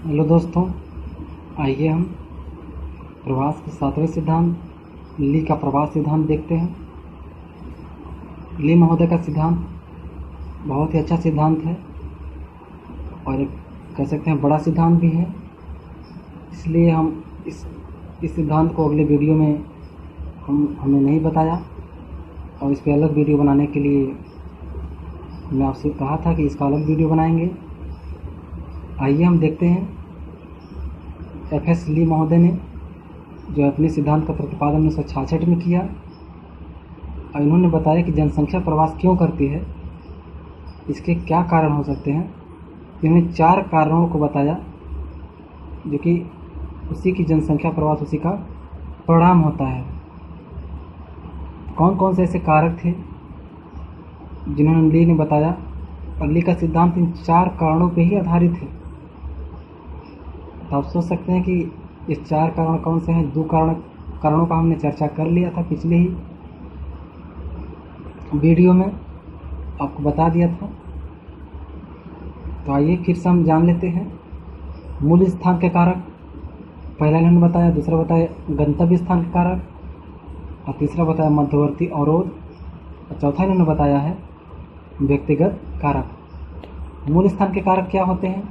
Hello दोस्तों, आइए हम प्रवास के 7वें सिद्धांत ली का प्रवास सिद्धांत देखते हैं। ली महोदय का सिद्धांत बहुत ही अच्छा सिद्धांत है और एक कह सकते हैं बड़ा सिद्धांत भी है। इसलिए हम इस सिद्धांत को अगले वीडियो में हमने नहीं बताया और इस पर अलग वीडियो बनाने के लिए मैं आपसे कहा था कि इसका अलग वीडियो बनाएंगे। आइए हम देखते हैं एफ.एस. ली महोदय ने जो अपने सिद्धांत का प्रतिपादन 1966 में किया और इन्होंने बताया कि जनसंख्या प्रवास क्यों करती है, इसके क्या कारण हो सकते हैं। इन्होंने 4 कारणों को बताया जो कि उसी की जनसंख्या प्रवास उसी का परिणाम होता है। कौन कौन से ऐसे कारक थे जिन्होंने ली ने बताया, और ली का सिद्धांत इन 4 कारणों पर ही आधारित है। तो आप सोच सकते हैं कि इस 4 कारण कौन से हैं। 2 कारणों का हमने चर्चा कर लिया था पिछले ही वीडियो में, आपको बता दिया था। तो आइए फिर से हम जान लेते हैं। मूल स्थान के कारक पहला इन्होंने बताया, दूसरा बताया गंतव्य स्थान के कारक, और तीसरा बताया मध्यवर्ती अवरोध, और चौथा इन्होंने बताया है व्यक्तिगत कारक। मूल स्थान के कारक क्या होते हैं?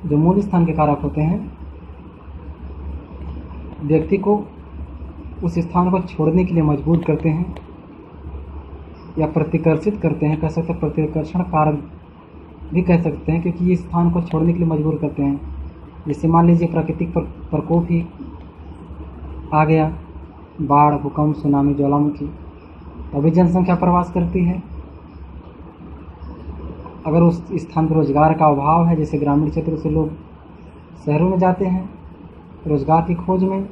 जो मूल स्थान के कारक होते हैं व्यक्ति को उस स्थान को छोड़ने के लिए मजबूर करते हैं या प्रतिकर्षित करते हैं। कह सकते हैं प्रतिकर्षण कारक भी कह सकते हैं, क्योंकि ये स्थान को छोड़ने के लिए मजबूर करते हैं। जैसे मान लीजिए प्राकृतिक प्रकोप ही आ गया, बाढ़, भूकंप, सुनामी, ज्वालामुखी, तभी जनसंख्या प्रवास करती है। अगर उस स्थान पर रोजगार का अभाव है, जैसे ग्रामीण क्षेत्र से लोग शहरों में जाते हैं रोजगार की खोज में,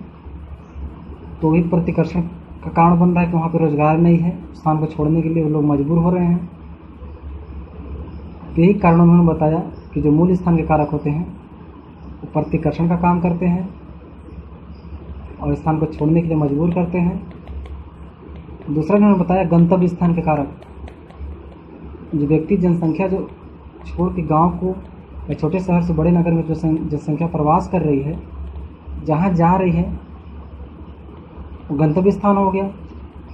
तो भी प्रतिकर्षण का कारण बन रहा है कि वहाँ पर रोजगार नहीं है, स्थान को छोड़ने के लिए वो लोग मजबूर हो रहे हैं। यही कारण उन्होंने बताया कि जो मूल स्थान के कारक होते हैं वो प्रतिकर्षण का काम करते हैं और स्थान को छोड़ने के लिए मजबूर करते हैं। दूसरा उन्होंने बताया गंतव्य स्थान के कारक। जो व्यक्ति जनसंख्या जो छोड़ के गांव को या छोटे शहर से बड़े नगर में जो जनसंख्या प्रवास कर रही है, जहां जा रही है वो गंतव्य स्थान हो गया।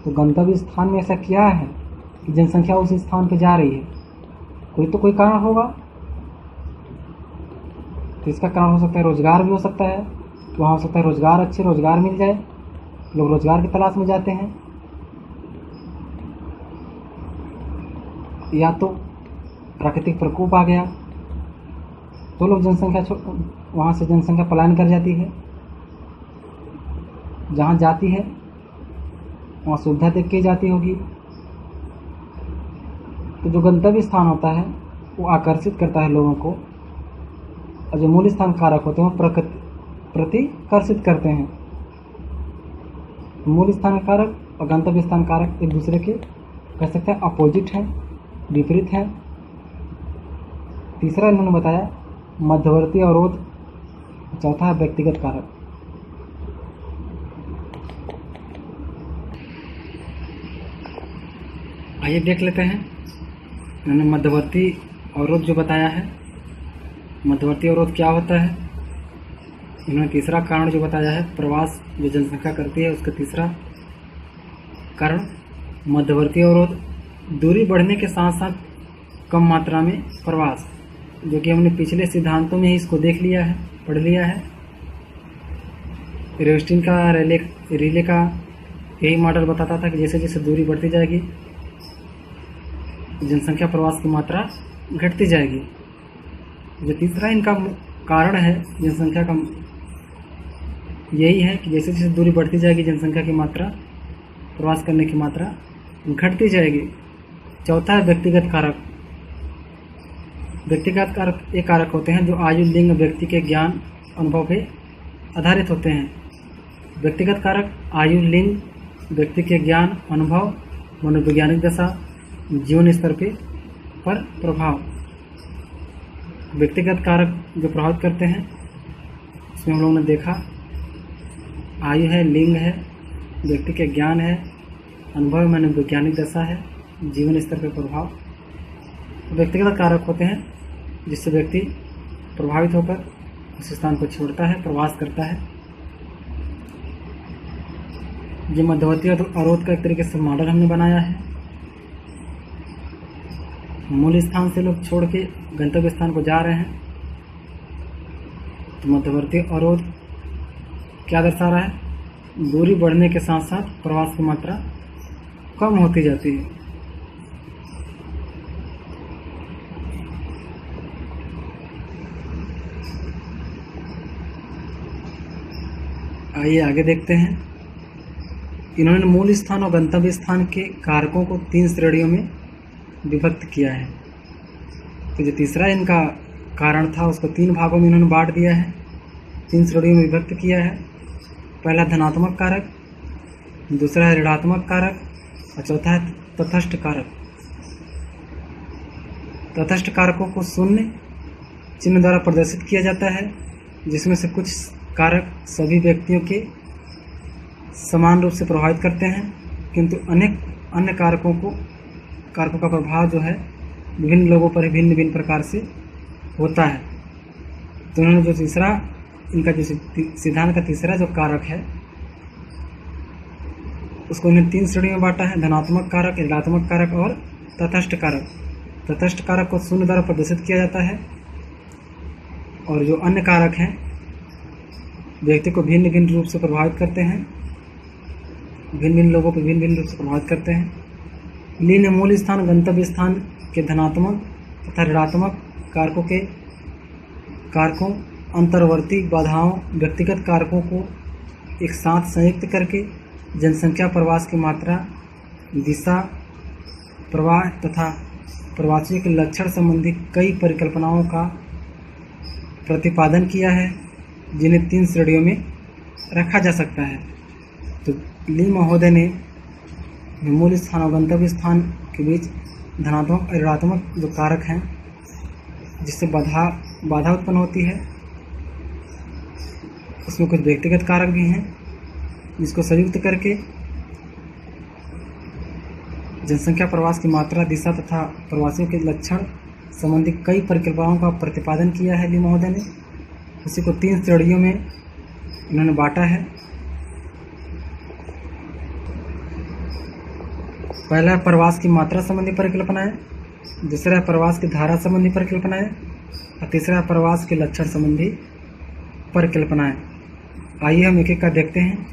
तो गंतव्य स्थान में ऐसा क्या है कि जनसंख्या उस स्थान पे जा रही है? कोई कारण होगा। तो इसका कारण हो सकता है रोजगार भी हो सकता है, तो वहाँ हो सकता है रोजगार मिल जाए, लोग रोजगार की तलाश में जाते हैं। या तो प्राकृतिक प्रकोप आ गया तो लोग वहाँ से जनसंख्या पलायन कर जाती है, जहाँ जाती है वहाँ सुविधा देख के जाती होगी। तो जो गंतव्य स्थान होता है वो आकर्षित करता है लोगों को, और जो मूल स्थान कारक होते हैं वो प्रतिकर्षित करते हैं। मूल स्थान कारक और गंतव्य स्थान कारक एक दूसरे के कह सकते हैं अपोजिट हैं, विपरीत है। तीसरा इन्होंने बताया मध्यवर्ती अवरोध, चौथा है व्यक्तिगत कारक। आइए देख लेते हैं। इन्होंने मध्यवर्ती अवरोध जो बताया है, मध्यवर्ती अवरोध क्या होता है। इन्होंने तीसरा कारण जो बताया है प्रवास जो जनसंख्या करती है, उसका तीसरा कारण मध्यवर्ती अवरोध, दूरी बढ़ने के साथ साथ कम मात्रा में प्रवास, जो कि हमने पिछले सिद्धांतों में ही इसको देख लिया है, पढ़ लिया है। रेवस्टीन का रिले का यही मॉडल बताता था कि जैसे जैसे दूरी बढ़ती जाएगी जनसंख्या प्रवास की मात्रा घटती जाएगी। जो तीसरा इनका कारण है जनसंख्या का, यही है कि जैसे जैसे दूरी बढ़ती जाएगी जनसंख्या की मात्रा, प्रवास करने की मात्रा घटती जाएगी। चौथा है व्यक्तिगत कारक। व्यक्तिगत कारक ये कारक होते हैं जो आयु, लिंग, व्यक्ति के ज्ञान, अनुभव पे आधारित होते हैं। व्यक्तिगत कारक आयु, लिंग, व्यक्ति के ज्ञान, अनुभव, मनोवैज्ञानिक दशा, जीवन स्तर पर प्रभाव। व्यक्तिगत कारक जो प्रभावित करते हैं इसमें हम लोगों ने देखा आयु है, लिंग है, व्यक्ति के ज्ञान है, अनुभव, मनोवैज्ञानिक दशा है, जीवन स्तर पर प्रभाव। व्यक्तिगत कारक होते हैं जिससे व्यक्ति प्रभावित होकर उस स्थान को छोड़ता है, प्रवास करता है। ये मध्यवर्ती अवरोध का एक तरीके से मॉडल हमने बनाया है। मूल स्थान से लोग छोड़ के गंतव्य स्थान को जा रहे हैं, तो मध्यवर्ती अवरोध क्या दर्शा रहा है? दूरी बढ़ने के साथ साथ प्रवास की मात्रा कम होती जाती है। आइए आगे देखते हैं। इन्होंने मूल स्थान और गंतव्य स्थान के कारकों को 3 श्रेणियों में विभक्त किया है। तो जो तीसरा इनका कारण था उसको 3 भागों में इन्होंने बांट दिया है, 3 श्रेणियों में विभक्त किया है। पहला धनात्मक कारक, दूसरा है ऋणात्मक कारक और चौथा है तटस्थ कारक। तटस्थ कारकों को शून्य चिन्ह द्वारा प्रदर्शित किया जाता है, जिसमें से कुछ कारक सभी व्यक्तियों के समान रूप से प्रभावित करते हैं, किंतु अनेक अन्य कारकों का प्रभाव जो है विभिन्न लोगों पर भिन्न भिन्न प्रकार से होता है। तो उन्होंने जो तीसरा इनका जो सिद्धांत का तीसरा जो कारक है उसको उन्हें 3 श्रेणी में बांटा है, धनात्मक कारक, ऋणात्मक कारक और तटस्थ कारक। तटस्थ कारक को शून्य द्वारा प्रदर्शित किया जाता है, और जो अन्य कारक हैं व्यक्ति को भिन्न भिन्न रूप से प्रभावित करते हैं, भिन्न भिन्न लोगों को भिन्न भिन्न रूप से प्रभावित करते हैं। ली ने मूल स्थान गंतव्य स्थान के धनात्मक तथा ऋणात्मक कारकों अंतर्वर्ती बाधाओं व्यक्तिगत कारकों को एक साथ संयुक्त करके जनसंख्या प्रवास की मात्रा, दिशा, प्रवाह तथा प्रवासियों के लक्षण संबंधी कई परिकल्पनाओं का प्रतिपादन किया है, जिन्हें 3 श्रेणियों में रखा जा सकता है। तो ली महोदय ने मूल स्थान और गंतव्य स्थान के बीच धनात्मक और ऋणात्मक जो कारक हैं जिससे बाधा उत्पन्न होती है, उसमें कुछ व्यक्तिगत कारक भी हैं, जिसको संयुक्त करके जनसंख्या प्रवास की मात्रा, दिशा तथा प्रवासियों के लक्षण संबंधी कई परिकल्पनाओं का प्रतिपादन किया है ली महोदय ने। उसी को 3 श्रेणियों में इन्होंने बांटा है। पहला है प्रवास की मात्रा संबंधी परिकल्पनाएं, दूसरा है प्रवास की धारा संबंधी परिकल्पनाएं और तीसरा है प्रवास के लक्षण संबंधी परिकल्पनाएं। आइए हम एक एक का देखते हैं।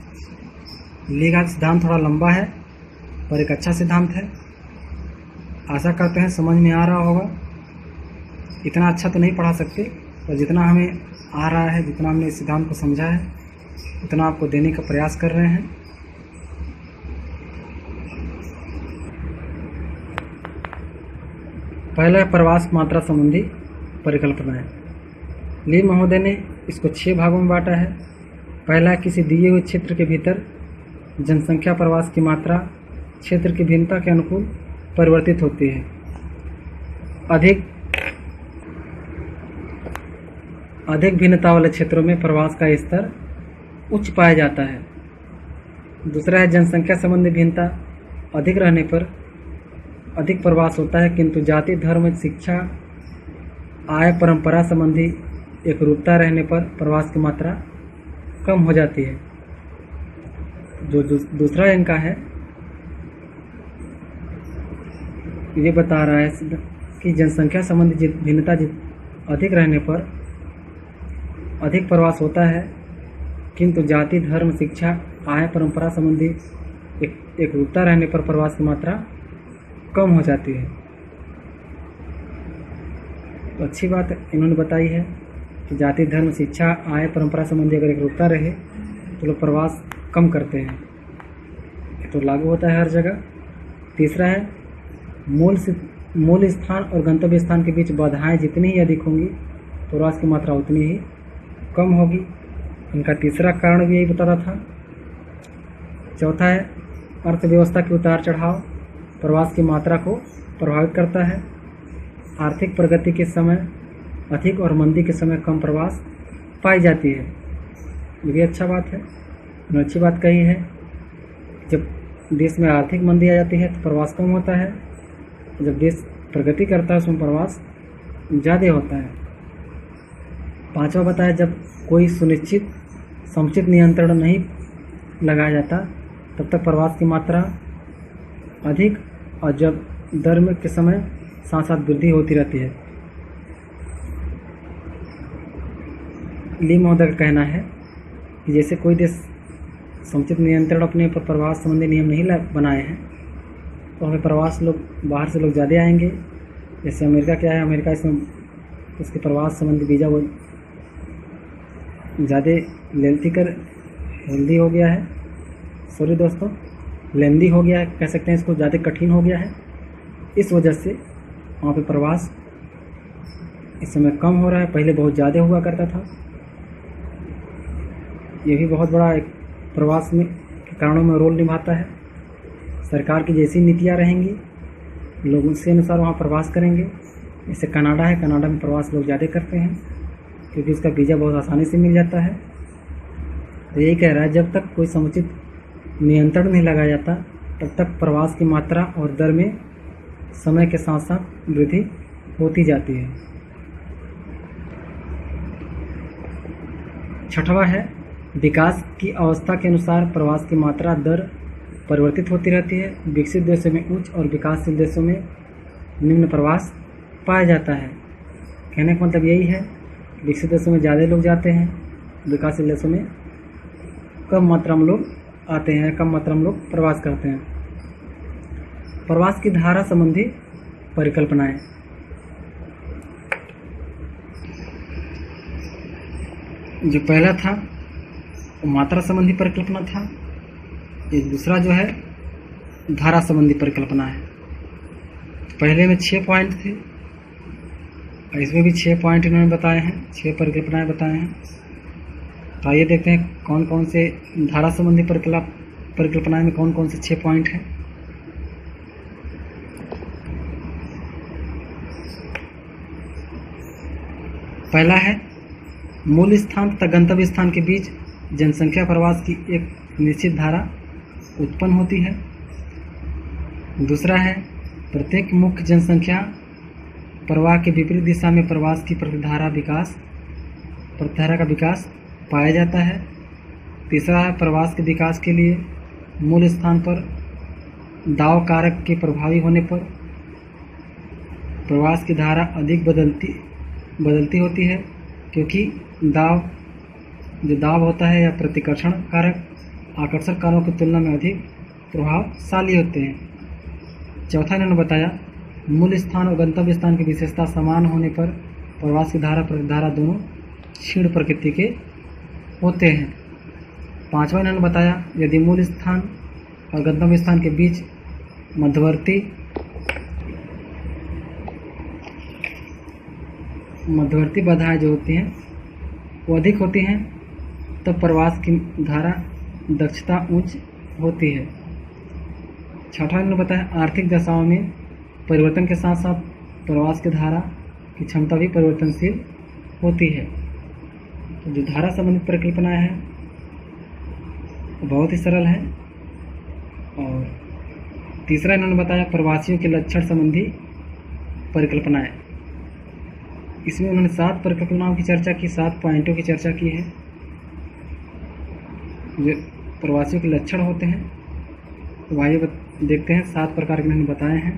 ली का सिद्धांत थोड़ा लंबा है पर एक अच्छा सिद्धांत है। आशा करते हैं समझ में आ रहा होगा। इतना अच्छा तो नहीं पढ़ा सकते, पर जितना हमें आ रहा है, जितना हमने इस सिद्धांत को समझा है, उतना आपको देने का प्रयास कर रहे हैं। पहला है प्रवास मात्रा संबंधी परिकल्पनाएं। ली महोदय ने इसको 6 भागों में बांटा है। पहला, किसी दिए हुए क्षेत्र के भीतर जनसंख्या प्रवास की मात्रा क्षेत्र की भिन्नता के अनुकूल परिवर्तित होती है। अधिक भिन्नता वाले क्षेत्रों में प्रवास का स्तर उच्च पाया जाता है। दूसरा है, जनसंख्या संबंधी भिन्नता अधिक रहने पर अधिक प्रवास होता है, किंतु जाति, धर्म, शिक्षा, आय, परंपरा संबंधी एकरूपता रहने पर प्रवास की मात्रा कम हो जाती है। जो दूसरा इनका है, ये बता रहा है कि जनसंख्या संबंधी भिन्नता अधिक रहने पर अधिक प्रवास होता है, किंतु जाति, धर्म, शिक्षा, आय, परंपरा संबंधी एकरूपता रहने पर प्रवास की मात्रा कम हो जाती है। तो अच्छी बात इन्होंने बताई है कि जाति, धर्म, शिक्षा, आय, परंपरा संबंधी अगर एकरूपता रहे तो लोग प्रवास कम करते हैं। ये तो लागू होता है हर जगह। तीसरा है, मूल स्थान और गंतव्य स्थान के बीच बाधाएं जितनी ही अधिक होंगी प्रवास की मात्रा उतनी ही कम होगी। इनका तीसरा कारण भी यही बताता था। चौथा है, अर्थव्यवस्था के उतार चढ़ाव प्रवास की मात्रा को प्रभावित करता है। आर्थिक प्रगति के समय अधिक और मंदी के समय कम प्रवास पाई जाती है। ये भी अच्छा बात है। उन्होंने अच्छी बात कही है, जब देश में आर्थिक मंदी आ जाती है तो प्रवास कम होता है, जब देश प्रगति करता है उसमें प्रवास ज़्यादा होता है। पांचवा बताया, जब कोई सुनिश्चित समुचित नियंत्रण नहीं लगाया जाता तब तक प्रवास की मात्रा अधिक और जब दर में के समय साथ साथ वृद्धि होती रहती है। ली महोदय का कहना है कि जैसे कोई देश समुचित नियंत्रण अपने ऊपर प्रवास संबंधी नियम नहीं बनाए हैं तो हमें प्रवास लोग बाहर से लोग ज़्यादा आएंगे। जैसे अमेरिका क्या है, अमेरिका इसमें उसके प्रवास संबंधी वीज़ा वो ज़्यादा हेल्दी हो गया है, सॉरी दोस्तों, लेंदी हो गया है, कह सकते हैं इसको, ज़्यादा कठिन हो गया है। इस वजह से वहाँ पे प्रवास इस समय कम हो रहा है, पहले बहुत ज़्यादा हुआ करता था। ये भी बहुत बड़ा एक प्रवास में के कारणों में रोल निभाता है। सरकार की जैसी नीतियाँ रहेंगी लोग उसी अनुसार वहाँ प्रवास करेंगे। जैसे कनाडा है, कनाडा में प्रवास लोग ज़्यादा करते हैं क्योंकि उसका वीज़ा बहुत आसानी से मिल जाता है। तो यही कह रहा है, जब तक कोई समुचित नियंत्रण नहीं लगाया जाता तब तक प्रवास की मात्रा और दर में समय के साथ साथ वृद्धि होती जाती है। छठवां है, विकास की अवस्था के अनुसार प्रवास की मात्रा दर परिवर्तित होती रहती है। विकसित देशों में उच्च और विकासशील देशों में निम्न प्रवास पाया जाता है। कहने का मतलब यही है, विकसित देशों में ज़्यादा लोग जाते हैं, विकासशील देशों में कम मात्रा में लोग आते हैं, कम मात्रा में लोग प्रवास करते हैं। प्रवास की धारा संबंधी परिकल्पनाएं। जो पहला था वो मात्रा संबंधी परिकल्पना था, ये दूसरा जो है धारा संबंधी परिकल्पना है। पहले में 6 पॉइंट थे और इसमें भी 6 पॉइंट इन्होंने बताए हैं, 6 परिकल्पनाएं बताए हैं। तो आइए देखते हैं कौन कौन से धारा संबंधी परिकल्पनाएं में कौन कौन से 6 पॉइंट हैं। पहला है, मूल स्थान तथा गंतव्य स्थान के बीच जनसंख्या प्रवास की एक निश्चित धारा उत्पन्न होती है। दूसरा है, प्रत्येक मुख्य जनसंख्या प्रवाह के विपरीत दिशा में प्रवास की प्रतिधारा का विकास पाया जाता है। तीसरा है, प्रवास के विकास के लिए मूल स्थान पर दाव कारक के प्रभावी होने पर प्रवास की धारा अधिक बदलती होती है, क्योंकि दाव होता है या प्रतिकर्षण कारक आकर्षण कारकों की तुलना में अधिक प्रभावशाली होते हैं। चौथा इन्होंने बताया, मूल स्थान और गंतव्य स्थान की विशेषता समान होने पर प्रवास की धारा प्रतिधारा दोनों क्षीण प्रकृति के होते हैं। पांचवा इन्होंने बताया, यदि मूल स्थान और गंतव्य स्थान के बीच मध्यवर्ती बाधाएं जो होती हैं वो अधिक होती हैं तब प्रवास की धारा दक्षता उच्च होती है। छठा इन्होंने बताया, आर्थिक दशाओं में परिवर्तन के साथ साथ प्रवास की धारा की क्षमता भी परिवर्तनशील होती है। तो जो धारा संबंधित परिकल्पनाएं हैं वो बहुत ही सरल है। और तीसरा इन्होंने बताया, प्रवासियों के लक्षण संबंधी परिकल्पनाएं। इसमें उन्होंने 7 परिकल्पनाओं की चर्चा की, 7 पॉइंटों की चर्चा की है जो प्रवासियों के लक्षण होते हैं। तो आइए देखते हैं 7 प्रकार के इन्होंने बताए हैं।